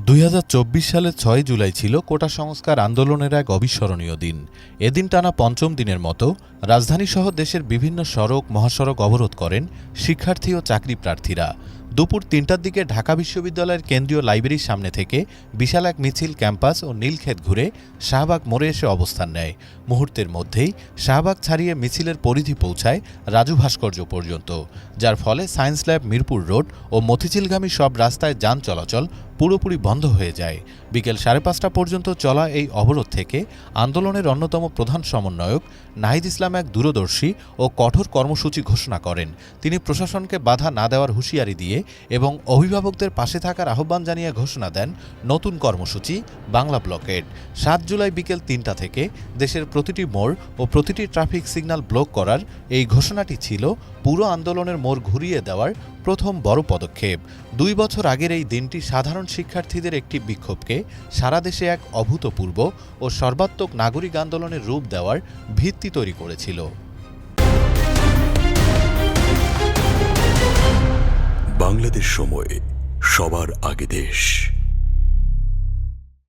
২০২৪ সালের ৬ জুলাই ছিল কোটা সংস্কার আন্দোলনের এক অবিস্মরণীয় দিন। এদিন টানা পঞ্চম দিনের মতো রাজধানীসহ দেশের বিভিন্ন সড়ক মহাসড়ক অবরোধ করেন শিক্ষার্থী ও চাকরি প্রার্থীরা। দুপুর ৩টার দিকে ঢাকা বিশ্ববিদ্যালয়ের কেন্দ্রীয় লাইব্রেরির সামনে থেকে বিশাল এক মিছিল ক্যাম্পাস ও নীলক্ষেত ঘুরে শাহবাগ মোড়ে এসে অবস্থান নেয়। মুহূর্তের মধ্যেই শাহবাগ ছাড়িয়ে মিছিলের পরিধি পৌঁছায় রাজু ভাস্কর্য পর্যন্ত, যার ফলে সায়েন্স ল্যাব, মিরপুর রোড ও মতিঝিলগামী সব রাস্তায় যান চলাচল পুরোপুরি বন্ধ হয়ে যায়। বিকেল ৫:৩০ পর্যন্ত চলা এই অবরোধ থেকে আন্দোলনের অন্যতম প্রধান সমন্বয়ক নাহিদ ইসলাম এক দূরদর্শী ও কঠোর কর্মসূচি ঘোষণা করেন। তিনি প্রশাসনকে বাধা না দেওয়ার হুঁশিয়ারি দিয়ে এবং অভিভাবকদের পাশে থাকার আহ্বান জানিয়ে ঘোষণা দেন নতুন কর্মসূচি বাংলা ব্লকেড। ৭ জুলাই বিকেল ৩টা থেকে দেশের প্রতিটি মোড় ও প্রতিটি ট্রাফিক সিগন্যাল ব্লক করার এই ঘোষণাটি ছিল পুরো আন্দোলনের মোড় ঘুরিয়ে দেওয়ার প্রথম বড় পদক্ষেপ। ২ বছর আগের এই দিনটি সাধারণ শিক্ষার্থীদের একটি বিক্ষোভকে সারা দেশে এক অভূতপূর্ব ও সর্বাত্মক নাগরিক আন্দোলনের রূপ দেওয়ার ভিত্তি তৈরি করেছিল। বাংলাদেশ সময়, সবার আগে দেশ।